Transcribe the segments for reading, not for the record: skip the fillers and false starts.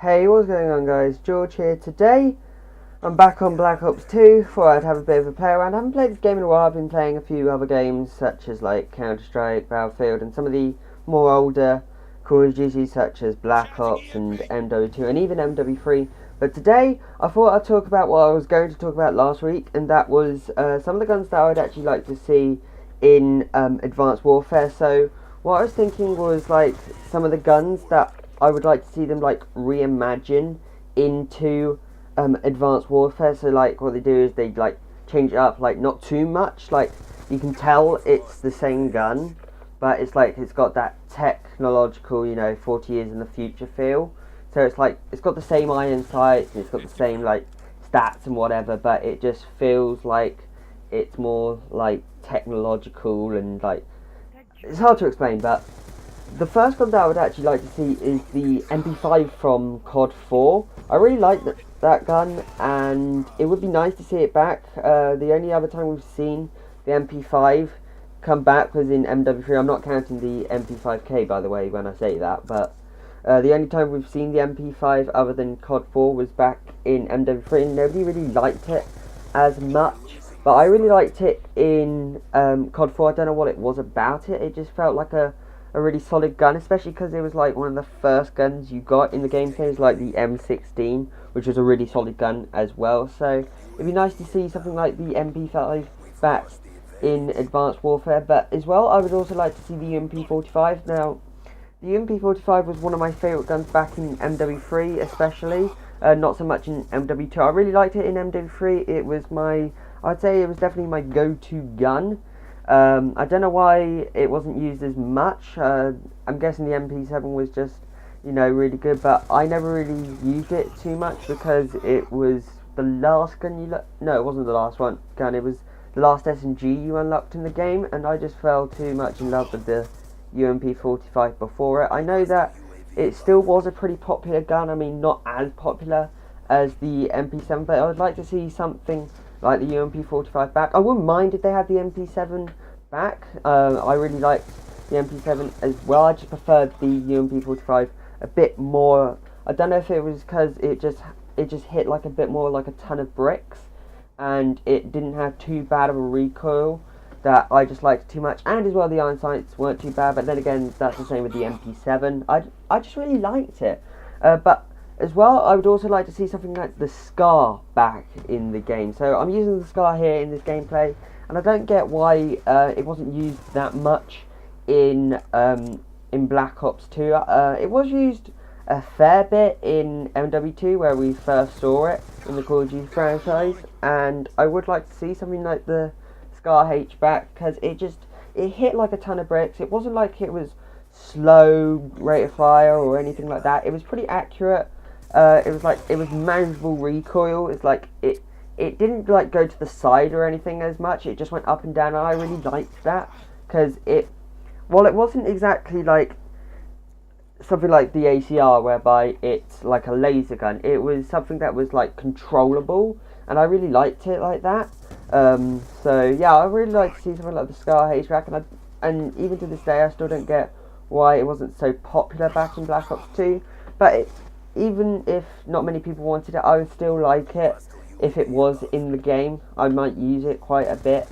Hey, what's going on guys? George here. Today, I'm back on Black Ops 2. Thought I'd have a bit of a play around. I haven't played this game in a while. I've been playing a few other games such as like Counter-Strike, Battlefield, and some of the more older Call of Duty such as Black Ops and MW2 and even MW3. But today, I thought I'd talk about what I was going to talk about last week, and that was some of the guns that I would actually like to see in Advanced Warfare. So, what I was thinking was like some of the guns that I would like to see them like reimagine into Advanced Warfare. So like what they do is they like change it up, like not too much. Like you can tell it's the same gun, but it's like it's got that technological, 40 years in the future feel. So it's like it's got the same iron sights, and it's got the same like stats and whatever, but it just feels like it's more like technological and like it's hard to explain, but the first gun that I would actually like to see is the MP5 from COD 4. I really like that gun, and it would be nice to see it back. The only other time we've seen the MP5 come back was in MW3. I'm not counting the MP5K, by the way, when I say that, but the only time we've seen the MP5 other than COD 4 was back in MW3, and nobody really liked it as much. But I really liked it in COD 4. I don't know what it was about it. It just felt like a really solid gun, especially because it was like one of the first guns you got in the gameplay, like the M16, which was a really solid gun as well. So it'd be nice to see something like the MP5 back in Advanced Warfare. But as well, I would also like to see the UMP45. Now, the UMP45 was one of my favourite guns back in MW3, especially. Not so much in MW2. I really liked it in MW3. It was I'd say it was definitely my go-to gun. I don't know why it wasn't used as much. I'm guessing the MP7 was just, really good, but I never really used it too much because it was the last gun no, it wasn't the last gun, it was the last SMG you unlocked in the game, and I just fell too much in love with the UMP45 before it. I know that it still was a pretty popular gun. I mean, not as popular as the MP7, but I would like to see something like the UMP45 back. I wouldn't mind if they had the MP7 back. I really liked the MP7 as well. I just preferred the UMP45 a bit more. I don't know if it was because it just hit like a bit more like a ton of bricks, and it didn't have too bad of a recoil that I just liked too much. And as well, the iron sights weren't too bad. But then again, that's the same with the MP7. I just really liked it. But as well, I would also like to see something like the SCAR back in the game. So I'm using the SCAR here in this gameplay, and I don't get why it wasn't used that much in Black Ops 2. It was used a fair bit in MW2 where we first saw it in the Call of Duty franchise, and I would like to see something like the SCAR H back, because it hit like a ton of bricks. It wasn't like it was slow rate of fire or anything like that. It was pretty accurate. It was manageable recoil. It's like it didn't like go to the side or anything as much. It just went up and down, and I really liked that because while it wasn't exactly like something like the ACR whereby it's like a laser gun, it was something that was like controllable, and I really liked it like that. So yeah, I really like to see something like the SCAR H-Rack, and even to this day I still don't get why it wasn't so popular back in Black Ops 2, but even if not many people wanted it, I would still like it. If it was in the game, I might use it quite a bit,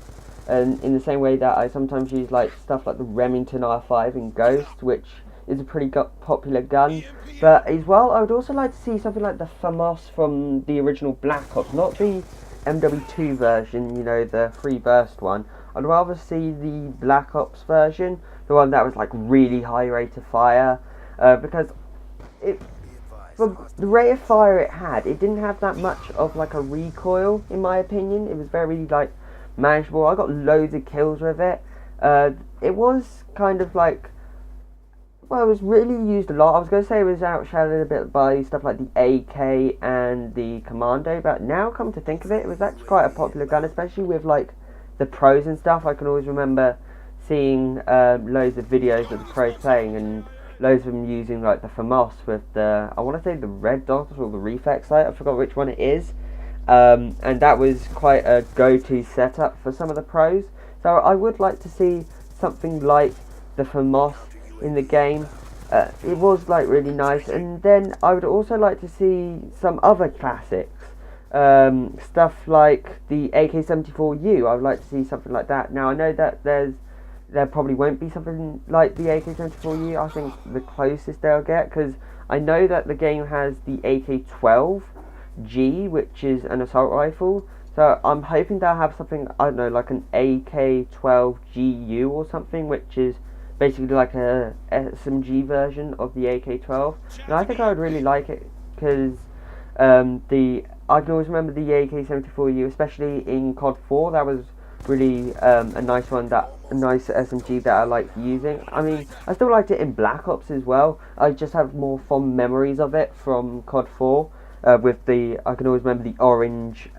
and in the same way that I sometimes use like stuff like the Remington R5 in Ghost, which is a pretty popular gun. But as well, I would also like to see something like the FAMAS from the original Black Ops, not the MW2 version, the free burst one. I'd rather see the Black Ops version, the one that was like really high rate of fire, because for the rate of fire it didn't have that much of like a recoil, in my opinion. It was very like manageable. I got loads of kills with it. It was kind of like, well, it was really used a lot. I was going to say it was outshadowed a bit by stuff like the AK and the Commando, but now come to think of it, it was actually quite a popular gun, especially with like the pros and stuff. I can always remember seeing loads of videos of the pros playing, and loads of them using like the FAMAS with the, I want to say the red dot or the reflex sight, I forgot which one it is, and that was quite a go-to setup for some of the pros. So I would like to see something like the FAMAS in the game. it was like really nice. And then I would also like to see some other classics, stuff like the AK-74U. I would like to see something like that. Now I know that there probably won't be something like the AK-74U. I think the closest they'll get, because I know that the game has the AK-12G, which is an assault rifle. So I'm hoping they'll have something, I don't know, like an AK-12GU or something, which is basically like a SMG version of the AK-12. And I think I would really like it, because I can always remember the AK-74U, especially in COD 4. That was really a nice one, a nice SMG that I liked using. I mean, I still liked it in Black Ops as well. I just have more fond memories of it from COD 4. With I can always remember the orange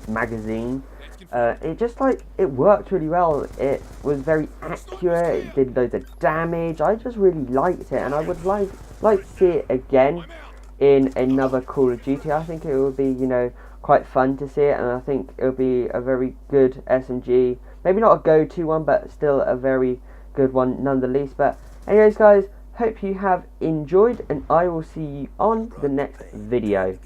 magazine. It just it worked really well. It was very accurate. It did loads of damage. I just really liked it, and I would like to see it again in another Call of Duty. I think it would be, quite fun to see it, and I think it would be a very good SMG. Maybe not a go-to one, but still a very good one nonetheless. But anyways, guys, hope you have enjoyed, and I will see you on the next video.